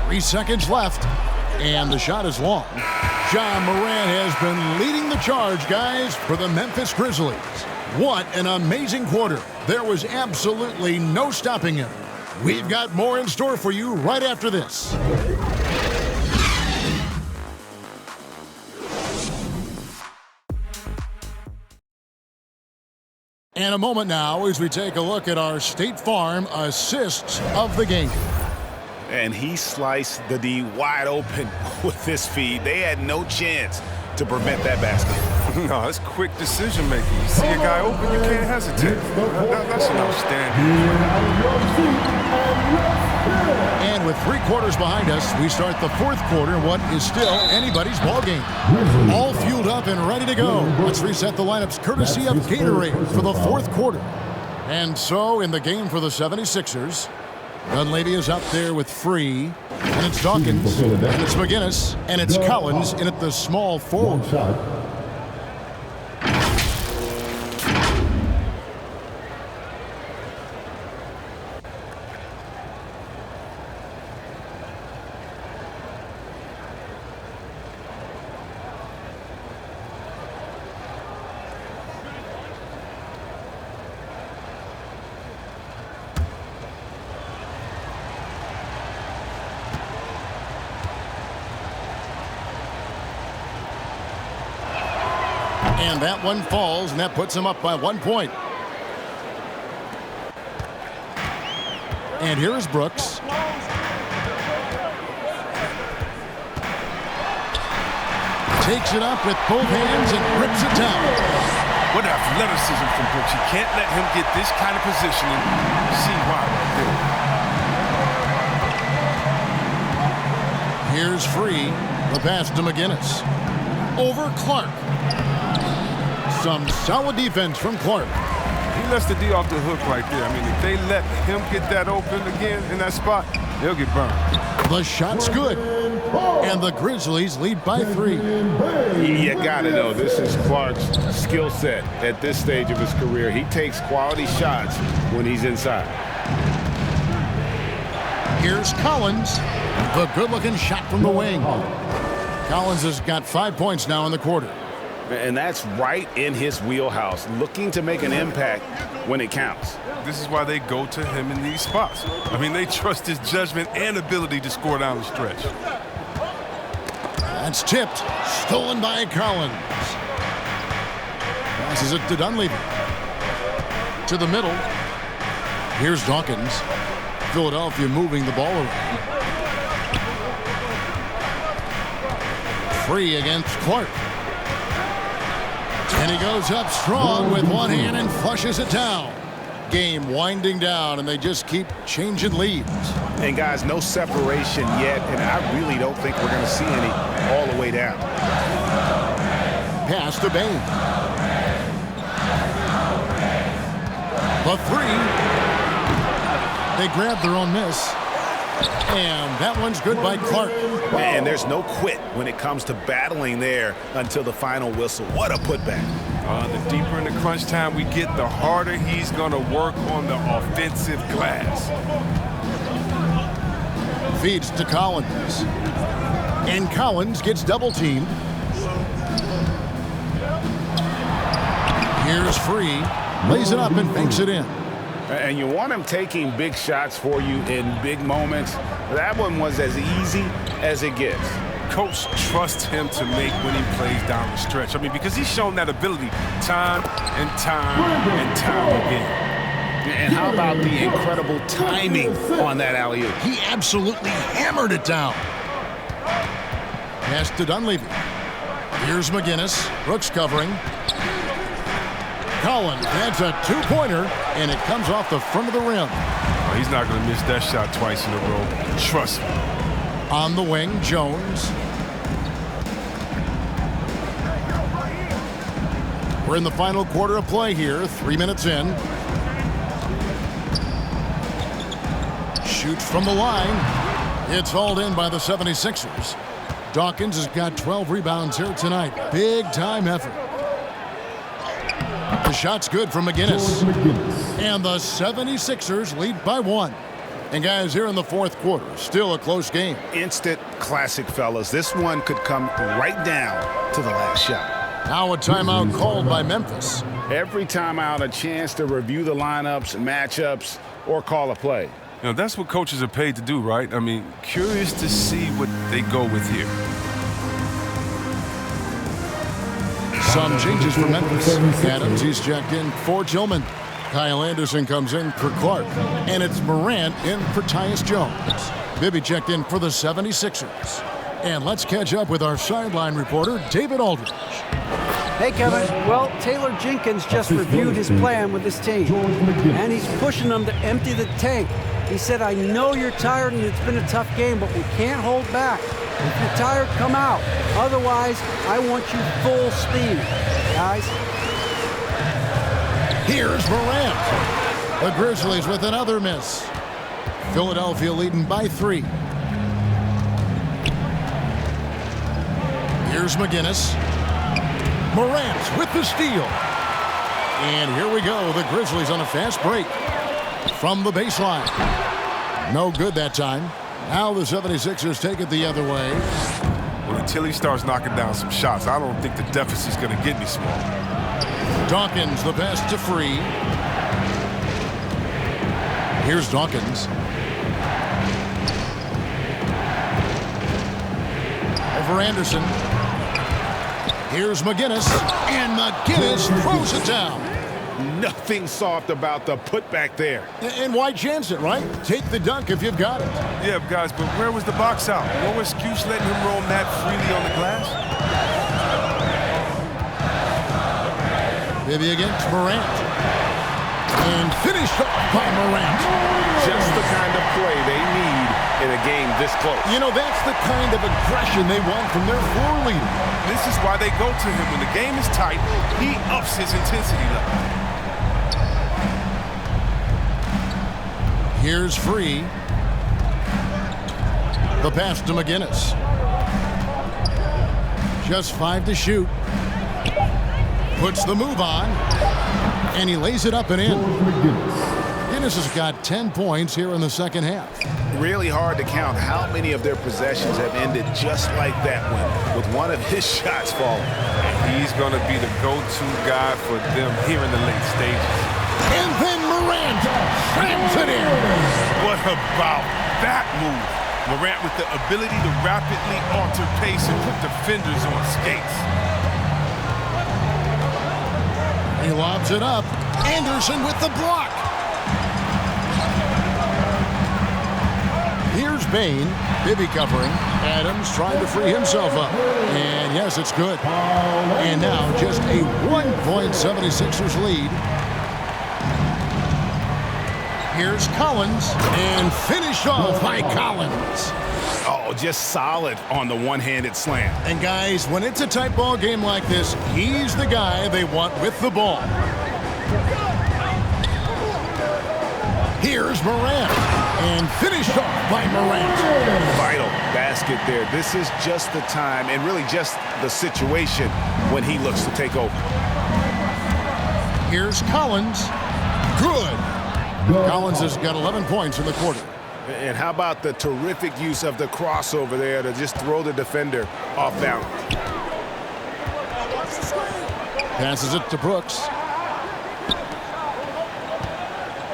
Three seconds left, and the shot is long. Ja Morant has been leading the charge, guys, for the Memphis Grizzlies. What an amazing quarter. There was absolutely no stopping him. We've got more in store for you right after this. And a moment now as we take a look at our State Farm assists of the game. And he sliced the D wide open with this feed. They had no chance to prevent that basket. No, it's quick decision making. You see a guy open, you can't hesitate. That's an outstanding. And with 3 quarters behind us, we start the fourth quarter, what is still anybody's ball game. All fueled up and ready to go. Let's reset the lineups courtesy of Gatorade for the fourth quarter. And so in the game for the 76ers, Dunleavy is up there with Free, and it's Dawkins, and it's McGinnis, and it's Collins in at the small forward. And that one falls, and that puts him up by 1 point. And here is Brooks. Takes it up with both hands and rips it down. What athleticism from Brooks. You can't let him get this kind of positioning. See why right there. Here's Free. The pass to McGinnis. Over Clark. Some solid defense from Clark. He lets the D off the hook right there. I mean, if they let him get that open again in that spot, they'll get burned. The shot's good. And the Grizzlies lead by 3. You gotta know, this is Clark's skill set at this stage of his career. He takes quality shots when he's inside. Here's Collins. The good-looking shot from the wing. Collins has got 5 points now in the quarter. And that's right in his wheelhouse, looking to make an impact when it counts. This is why they go to him in these spots. I mean, they trust his judgment and ability to score down the stretch. That's tipped. Stolen by Collins. Passes it to Dunleavy. To the middle. Here's Dawkins. Philadelphia moving the ball around. Free against Clark. And he goes up strong with one hand and flushes it down. Game winding down, and they just keep changing leads. And guys, no separation yet, and I really don't think we're going to see any all the way down. Pass to Bain. The 3. They grab their own miss. And that one's good by Clark. And there's no quit when it comes to battling there until the final whistle. What a putback. The deeper in the crunch time we get, the harder he's going to work on the offensive glass. Feeds to Collins. And Collins gets double-teamed. Here's Free. Lays it up and fakes it in. And you want him taking big shots for you in big moments. That one was as easy as it gets. Coach trusts him to make when he plays down the stretch. I mean, because he's shown that ability time and time and time again. And how about the incredible timing on that alley-oop? He absolutely hammered it down. Pass to Dunleavy. Here's McGinnis. Brooks covering. Collins, that's a 2-pointer, and it comes off the front of the rim. Oh, he's not going to miss that shot twice in a row. Trust me. On the wing, Jones. We're in the final quarter of play here, 3 minutes in. Shoots from the line. It's hauled in by the 76ers. Dawkins has got 12 rebounds here tonight. Big-time effort. The shot's good from McGinnis. And the 76ers lead by 1. And guys, here in the fourth quarter, still a close game. Instant classic, fellas. This one could come right down to the last shot. Now a timeout called by Memphis. Every timeout, a chance to review the lineups, matchups, or call a play. You know, that's what coaches are paid to do, right? I mean, curious to see what they go with here. Some changes for Memphis. Adams, he's checked in for Tillman. Kyle Anderson comes in for Clark. And it's Morant in for Tyus Jones. Bibby checked in for the 76ers. And let's catch up with our sideline reporter, David Aldridge. Hey, Kevin. Well, Taylor Jenkins just reviewed his plan with his team. And he's pushing them to empty the tank. He said, I know you're tired and it's been a tough game, but we can't hold back. If you're tired, come out. Otherwise, I want you full speed, guys. Here's Morant. The Grizzlies with another miss. Philadelphia leading by 3. Here's McGinnis. Morant with the steal. And here we go. The Grizzlies on a fast break from the baseline. No good that time. Now the 76ers take it the other way. Well, until he starts knocking down some shots, I don't think the deficit's going to get any smaller. Dawkins, the pass to Free. Here's Dawkins. Over Anderson. Here's McGinnis, and McGinnis throws it down. Nothing soft about the putback there. And why chance it, right? Take the dunk if you've got it. Yeah, guys, but where was the box out? No excuse letting him roam that freely on the glass. Bibby against Morant. And finished off by Morant. Just the kind of play they need in a game this close. You know, that's the kind of aggression they want from their floor leader. This is why they go to him. When the game is tight, he ups his intensity level. Here's Free. The pass to McGinnis. Just 5 to shoot. Puts the move on. And he lays it up and in. McGinnis has got 10 points here in the second half. Really hard to count how many of their possessions have ended just like that one, with one of his shots falling. He's going to be the go-to guy for them here in the late stages. And then Morant slams it in. What about that move? Morant with the ability to rapidly alter pace and put defenders on skates. He lobs it up. Anderson with the block. Here's Bain. Bibby covering. Adams trying to free himself up. And yes, it's good. And now just a 1-point 76ers lead. Here's Collins, and finished off by Collins. Oh, just solid on the one-handed slam. And guys, when it's a tight ball game like this, he's the guy they want with the ball. Here's Morant, and finished off by Morant. Vital basket there. This is just the time, and really just the situation when he looks to take over. Here's Collins. Good. Collins has got 11 points in the quarter. And how about the terrific use of the crossover there to just throw the defender off balance. Passes it to Brooks.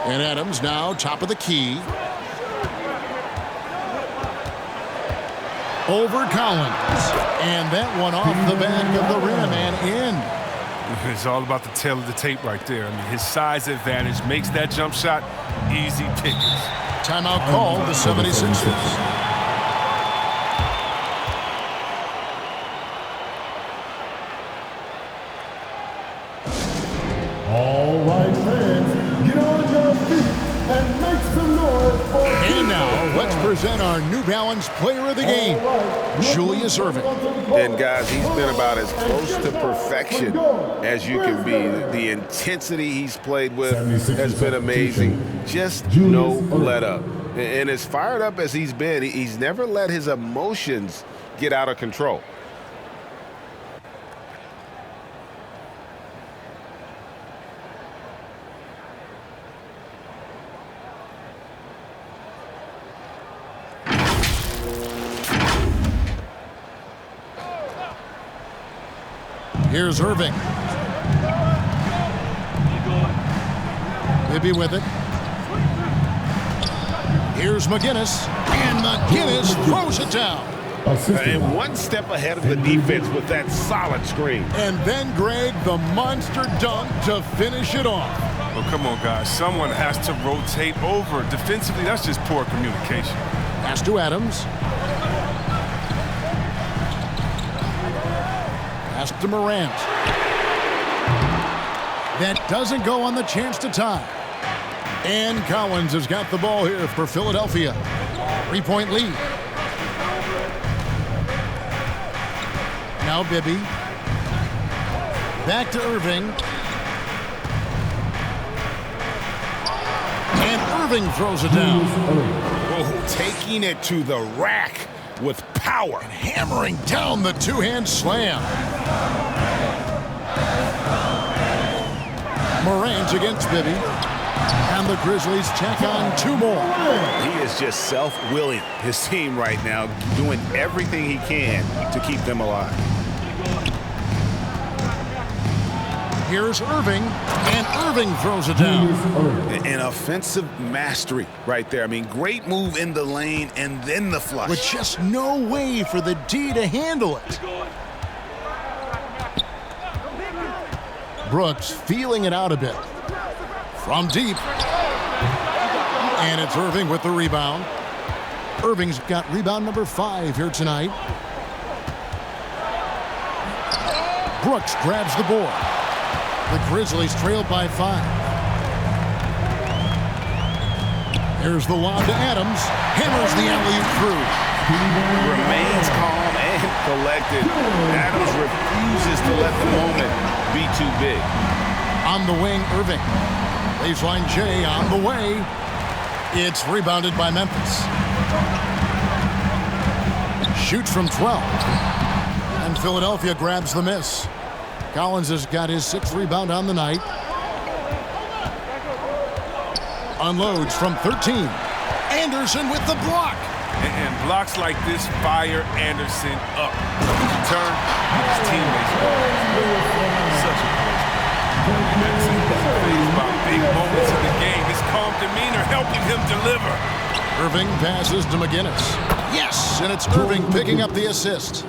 And Adams now top of the key. Over Collins. And that one off the back of the rim and in. It's all about the tail of the tape right there. I mean, his size advantage makes that jump shot easy pickings. Timeout called the 76ers. All right, fans, get on your feet and make some noise for And now, let's present our New Balance player of the game, Julius Erving. And guys, he's been about as close to perfection as you can be. The intensity he's played with has been amazing. Just no let up. And as fired up as he's been, he's never let his emotions get out of control. Here's Erving. Bibby with it. Here's McGinnis. And McGinnis throws it down. And one step ahead of the defense with that solid screen. And then Greg, the monster dunk to finish it off. Well, come on, guys. Someone has to rotate over. Defensively, that's just poor communication. Pass to Adams. Pass to Morant. That doesn't go on the chance to tie. And Collins has got the ball here for Philadelphia. 3-point lead. Now Bibby. Back to Erving. And Erving throws it down. Oh, taking it to the rack with power. And hammering down the two-hand slam. Morant against Bibby. And the Grizzlies check on 2 more. He is just self-willing, his team right now, doing everything he can to keep them alive. Here's Erving, and Erving throws it down. An offensive mastery right there. I mean, great move in the lane and then the flush. With just no way for the D to handle it. Brooks feeling it out a bit. From deep. And it's Irving with the rebound. Irving's got rebound number 5 here tonight. Brooks grabs the board. The Grizzlies trailed by 5. Here's the lob to Adams. Hammers the alley-oop through. Remains calm and collected. Adams refuses to let the moment be too big. On the wing, Irving. Baseline J on the way. It's rebounded by Memphis. Shoots from 12. And Philadelphia grabs the miss. Collins has got his 6th rebound on the night. Unloads from 13. Anderson with the block. And blocks like this fire Anderson up. Turn his teammates ball. Such a close play. That's about big moments in the game. His calm demeanor helping him deliver. Irving passes to McGinnis. Yes, and it's Irving picking up the assist.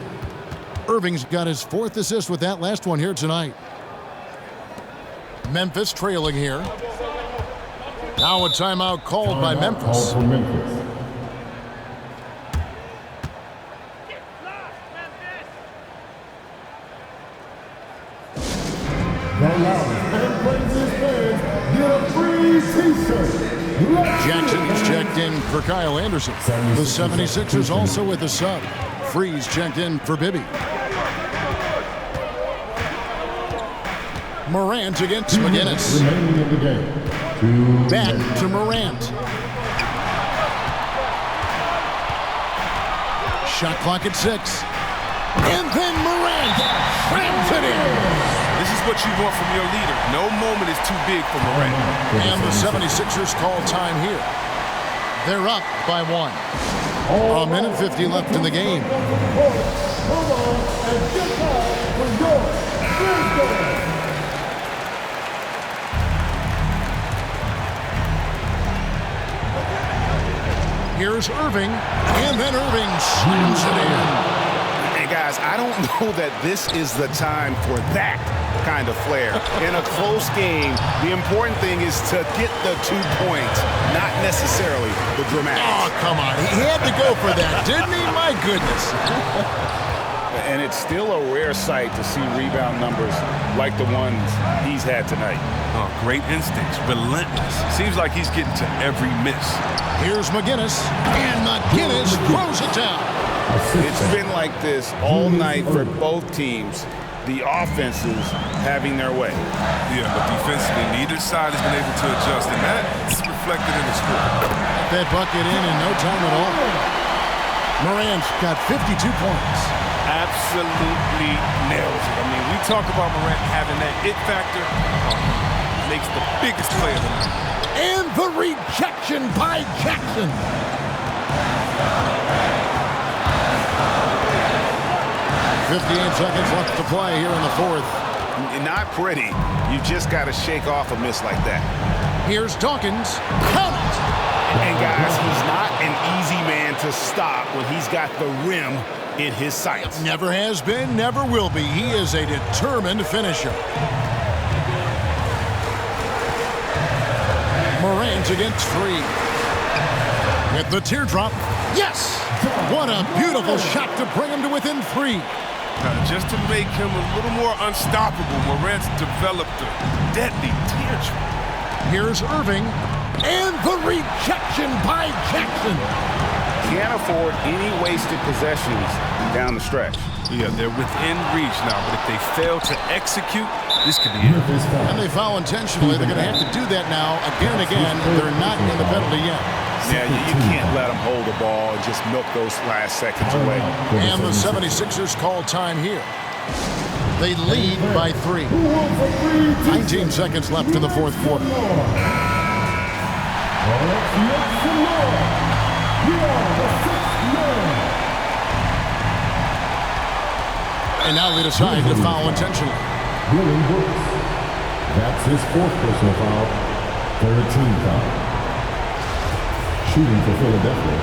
Irving's got his 4th assist with that last one here tonight. Memphis trailing here. Now a timeout called by Memphis. Jackson is checked in for Kyle Anderson. The 76ers also with a sub. Freeze checked in for Bibby. Morant against McGinnis. Back to Morant. Shot clock at 6. And then Morant slams it in. This is what you want from your leader. No moment is too big for Morant. And the 76ers call time here. They're up by 1. A minute 50 left in the game. Here's Irving, and then Irving slams it in. And guys, I don't know that this is the time for that kind of flair. In a close game, the important thing is to get the 2 points, not necessarily the dramatics. Oh, come on. He had to go for that, didn't he? My goodness. And it's still a rare sight to see rebound numbers like the ones he's had tonight. Oh, great instincts, relentless. Seems like he's getting to every miss. Here's McGinnis, and McGinnis throws it down. It's been like this all night for both teams. The offenses having their way. Yeah, but defensively, neither side has been able to adjust, and that's reflected in the score. That bucket in no time at all. Morant's got 52 points. Absolutely nails it. I mean, we talk about Morant having that it factor. Makes the biggest play of the night. And the rejection by Jackson. .58 seconds left to play here in the 4th. Not pretty. You just got to shake off a miss like that. Here's Dawkins. Count it. And guys, he's not an easy man to stop when he's got the rim in his sights. Never has been, never will be. He is a determined finisher. Morant against 3. With the teardrop. Yes! What a beautiful shot to bring him to within 3. Just to make him a little more unstoppable, Morant's developed a deadly teardrop. Here's Irving. And the rejection by Jackson. Can't afford any wasted possessions down the stretch. Yeah, they're within reach now, but if they fail to execute, this could be it. And they foul intentionally. They're going to have to do that now again and again. They're not in the penalty yet. Yeah, you can't let them hold the ball and just milk those last seconds away. And the 76ers call time here. They lead by 3. 19 seconds left in the 4th quarter. And now they decide to foul intentionally. That's his 4th personal foul. 3rd team foul. Shooting for Philadelphia,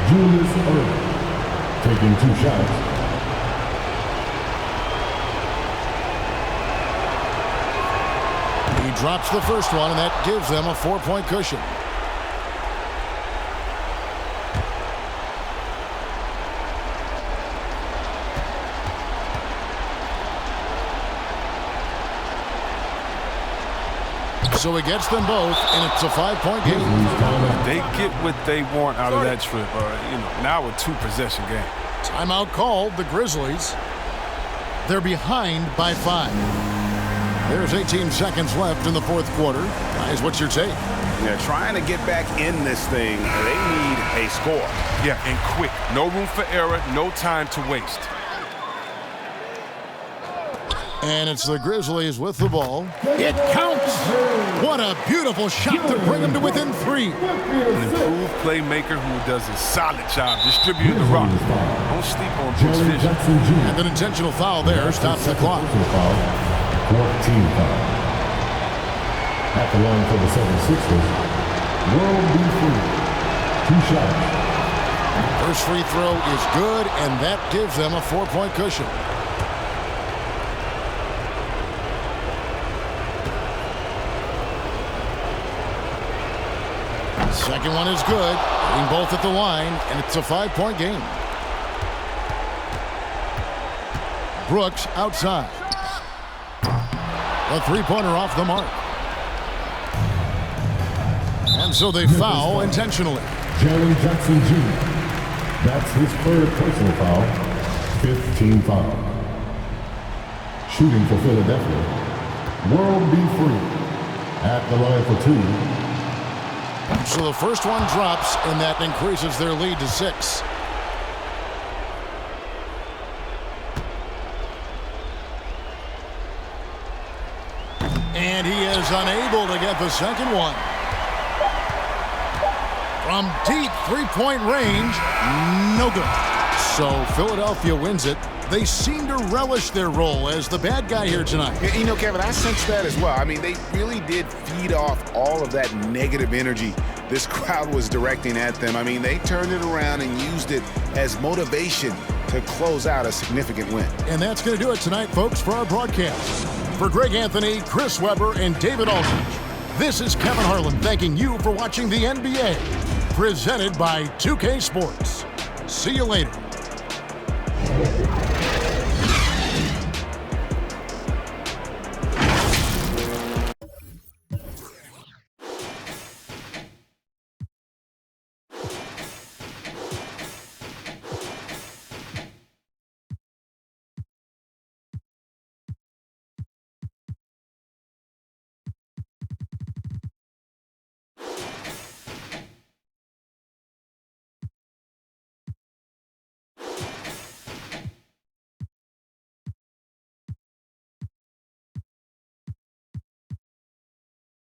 Julius Irving, taking 2 shots. He drops the first one, and that gives them a 4-point cushion. So he gets them both, and it's a 5-point game. They get what they want out of that trip. Now a 2-possession game. Timeout called, the Grizzlies. They're behind by 5. There's 18 seconds left in the fourth quarter. Guys, what's your take? Yeah, trying to get back in this thing, they need a score. Yeah, and quick. No room for error, no time to waste. And it's the Grizzlies with the ball. It counts! What a beautiful shot to bring them to within 3. An improved playmaker who does a solid job distributing the rock. Don't sleep on Brooks' vision. And an intentional foul there stops the clock. 14 foul. At the line for the 76ers, World B. Free. 2 shots. First free throw is good, and that gives them a 4-point cushion. Second one is good. Hitting both at the line, and it's a 5-point game. Brooks outside. A 3-pointer off the mark. And so they foul intentionally. Jaren Jackson Jr. That's his 3rd personal foul. 15 foul. Shooting for Philadelphia. World B. Free. At the line for 2. So the first one drops, and that increases their lead to 6. And he is unable to get the second one. From deep 3-point range, no good. So Philadelphia wins it. They seem to relish their role as the bad guy here tonight. You know, Kevin, I sense that as well. I mean, they really did feed off all of that negative energy this crowd was directing at them. I mean, they turned it around and used it as motivation to close out a significant win. And that's going to do it tonight, folks, for our broadcast. For Greg Anthony, Chris Webber, and David Aldridge, this is Kevin Harlan thanking you for watching the NBA, presented by 2K Sports. See you later.